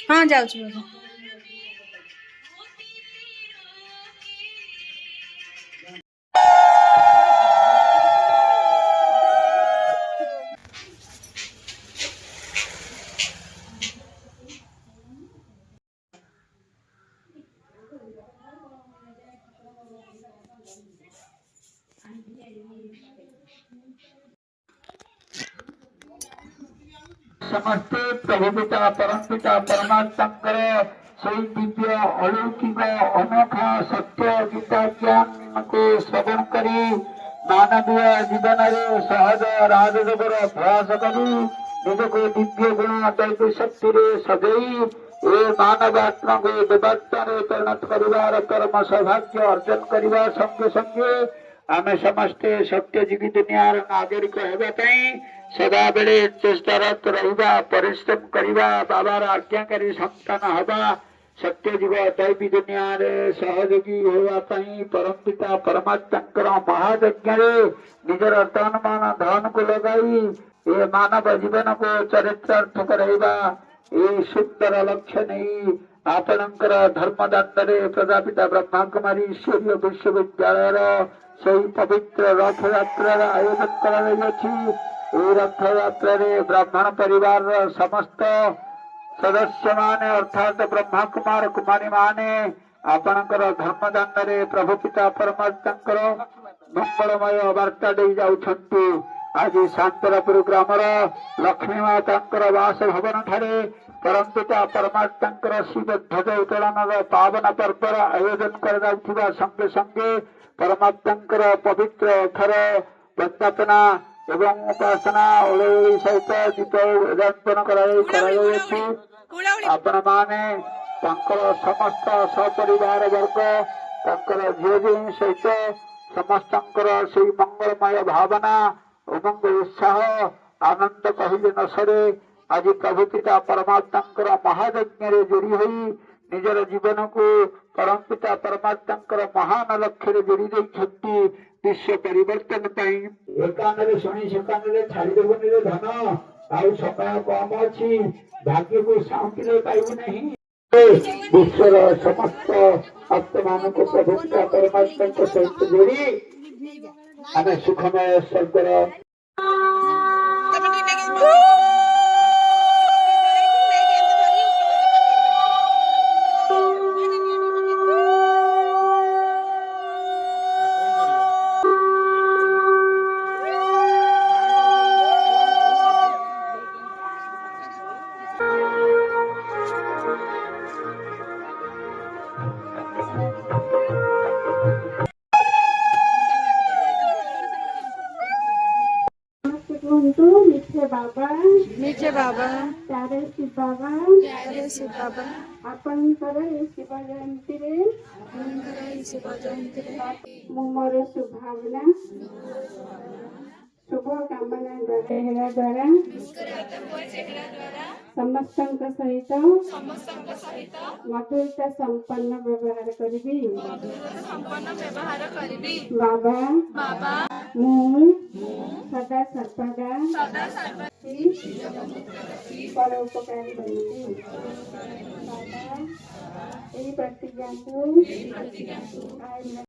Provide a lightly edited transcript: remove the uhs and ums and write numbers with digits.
हाँ जाऊँ बाबा। समस्ते प्रभु पिता परम पिता परमात्मकर सही दिव्य अलौकिक अनोखा सत्य गीता ज्ञान को श्रवण करी मानवीय जीवन सहज राजदेवर अभ्यास करी निज को दिव्य गुण दैव शक्ति सजई ए मानवात्मा को देवात्मा परिणत कर कर्म सौभाग्य अर्जन करने संगे संगे आम समस्ते सत्यजीवी दुनियार नागरिक होगापी सदा बेले चेष्टारत रहा परिश्रम करवा बाबार आज्ञाकारी संतान हवा सत्यजीव दैवी दुनिया सहयोगी होगापी परम पिता परमात्मा महायज्ञ निजर तन मन धन को लगाई ये मानव जीवन को चरित्रार्थ करवा ये सुंदर लक्ष्य नहीं आपणकर धर्मदान प्रजापिता ब्रह्मा कुमारी ईश्वरीय विश्वविद्यालय से पवित्र रथ यात्रार आयोजन कर रथ यात्रा ब्राह्मण परिवार समस्त सदस्य माने अर्थात ब्रह्मा कुमार कुमारी माने आपणकर धर्मदान प्रभु पिता परमात्मा मंगलमय वार्ता दे जाउछंती। आज शांतरापुर ग्रामर लक्ष्मी माता बासभवन ठारे परम पिता परमात्मा शिव ध्वज उत्तोलन पावन पर्वर आयोजन कर संगे संगे परमात्मा पवित्र अथर वंदना एवं उपासना ओळी सहित दीप उद्यापन आपण माने समस्त सपरिवार वर्ग झील सहित समस्त से मंगलमय भावना उमंग उत्साह आनंद कहले न सरे आज प्रभु पिता परमात्मा महायज्ञ जोड़ी हुई निजर जीवन को परम पिता परमात्मा महान लक्ष्य जोड़ी देती विश्व परिवर्तन एकान शुणी सेकान छाड़देवनी धन आउ समय कम अच्छी भाग्य को शांति पाइबू नहीं विश्वर समस्त आत्मा को प्रभु पिता परमात्मा सहित जोड़ी आम सुखमय स्वर्गर नीचे बाबा प्यारे शिव बाबा आपण शिव जयंती मोर शुभावना शुभ कामना द्वारा समस्त सहित मधुरता संपन्न व्यवहार करी बाबा मु सदा सर्वदा परोपकारी बनी बाबा प्रतिज्ञा को